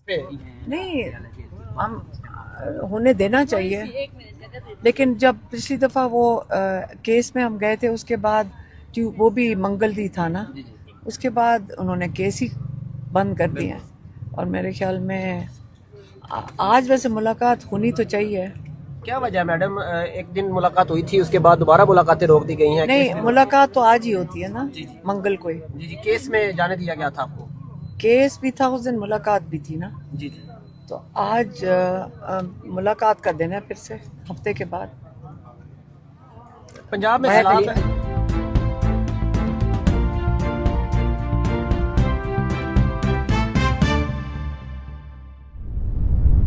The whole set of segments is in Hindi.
नहीं, हम होने देना चाहिए, लेकिन जब पिछली दफ़ा वो केस में हम गए थे उसके बाद वो भी मंगलदी था ना, उसके बाद उन्होंने केस ही बंद कर दिया। और मेरे ख्याल में आज वैसे मुलाकात होनी तो चाहिए। क्या वजह है मैडम, एक दिन मुलाकात हुई थी उसके बाद दोबारा मुलाकातें रोक दी गई हैं? नहीं, मुलाकात तो आज ही होती है ना, मंगल को ही। जी जी, केस में जाने दिया गया था आपको? केस भी था उस दिन, मुलाकात भी थी ना। जी जी। तो आज मुलाकात का दिन है फिर से हफ्ते के बाद। पंजाब में सैलाब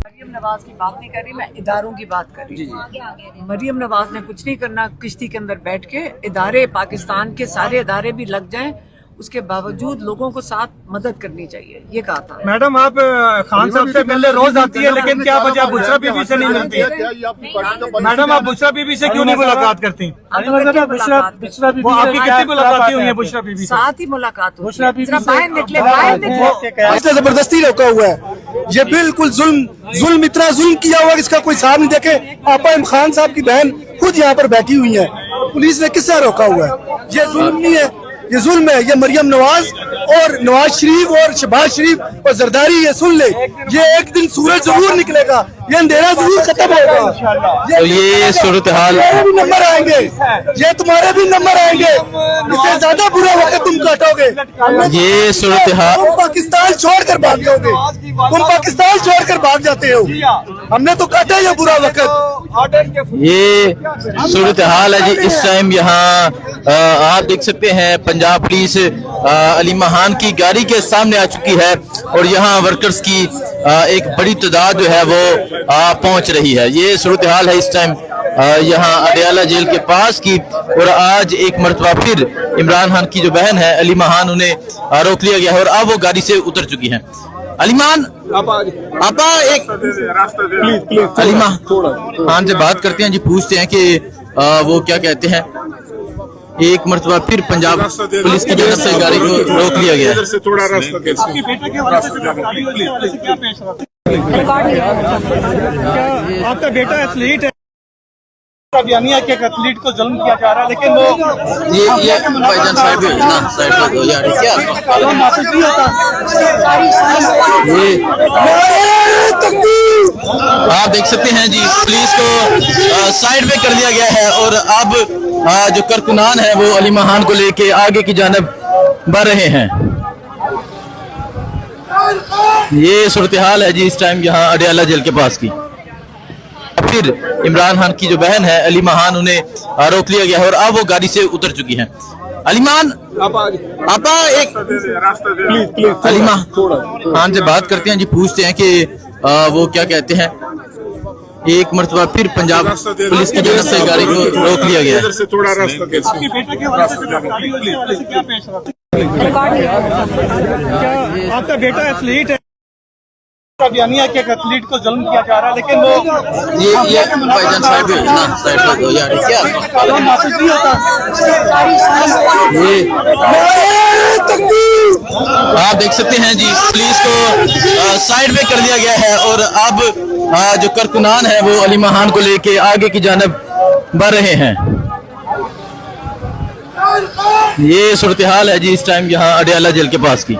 मरियम नवाज की बात नहीं कर रही, मैं इदारों की बात कर रही हूँ। मरियम नवाज ने कुछ नहीं करना, किश्ती के अंदर बैठ के इदारे, पाकिस्तान के सारे इदारे भी लग जाएं, उसके बावजूद लोगों को साथ मदद करनी चाहिए, ये कहा था। मैडम, आप खान साहब से मिलने रोज आती है, लेकिन क्या वजह बुशरा बीबी से नहीं मिलती? मैडम, आप बुशरा बीबी से क्यों नहीं मुलाकात करती? वो आपकी कितनी मुलाकातें हुई है बुशरा बीबी से? साथ ही मुलाकात हुई। बुशरा बीबी से बाहर निकले, बाहर निकले। इसने जबरदस्ती रोका हुआ है, ये बिल्कुल जुल्म इतना जुल्म किया हुआ इसका कोई साथ नहीं देखे। आपा इमरान खान साहब की बहन खुद यहाँ पर बैठी हुई है, पुलिस ने किससे रोका हुआ है? ये जुल्म नहीं है, ये जुल्म है। ये मरियम नवाज और नवाज शरीफ और शहबाज शरीफ और जरदारी, ये सुन ले, ये एक दिन सूरज जरूर निकलेगा, ये अंधेरा जरूर खत्म होगा। तो ये सूरत हाल, भी नंबर आएंगे, ये तुम्हारे भी नंबर आएंगे, इससे ज्यादा बुरा वक्त तुम काटोगे। ये सूरत हाल, तुम पाकिस्तान छोड़कर भाग जाओगे, तुम पाकिस्तान छोड़कर भाग जाते हो। हमने तो काटा ये बुरा वक्त। ये सूरत हाल है जी इस टाइम। यहाँ आप देख सकते हैं पंजाब पुलिस अली महान की गाड़ी के सामने आ चुकी है और यहाँ वर्कर्स की एक बड़ी तादाद जो है वो पहुंच रही है। ये सूरत हाल है इस टाइम यहाँ अडयाला जेल के पास की। और आज एक मरतबा फिर इमरान खान की जो बहन है अली महान, उन्हें रोक लिया गया है और अब वो गाड़ी से उतर चुकी हैं। अलीमान, आपा एक अलीमा खान से बात करते हैं जी, पूछते हैं कि वो क्या कहते हैं। एक मरतबा फिर पंजाब पुलिस की जानब से गाड़ी को रोक लिया गया है। आपका बेटा एथलीट है, अभियानिया के एक एथलीट को जुल्म किया जा रहा है, लेकिन वो ये भाईजान साइड पे ना, साइड पे हो यार, क्या आप देख सकते हैं जी, पुलिस को साइड पे कर दिया गया है और अब जो कारकुनान है वो अली महान को लेके आगे की जानब बढ़ रहे हैं। ये सूरत हाल है जी इस टाइम यहाँ अडयाला जेल के पास की। फिर इमरान खान की जो बहन है अली महान, उन्हें रोक लिया गया है और अब वो गाड़ी से उतर चुकी हैं। अलीमान, आपा एक अलीमा खान से बात करते हैं जी, पूछते हैं कि वो क्या कहते हैं। एक मरतबा फिर पंजाब पुलिस की जानब से गाड़ी को रोक लिया गया है। आपका बेटा एथलीट है, अभियानिया के एक एथलीट को जुल्म किया जा रहा है, लेकिन वो ये भाईजान साइड पे ना, साइड पे हो यार, क्या आप देख सकते हैं जी, पुलिस को साइड पे कर दिया गया है और अब जो कारकुनान है वो अली महान को लेके आगे की जानब बढ़ रहे हैं। ये सूरत हाल है जी इस टाइम यहाँ अडयाला जेल के पास की।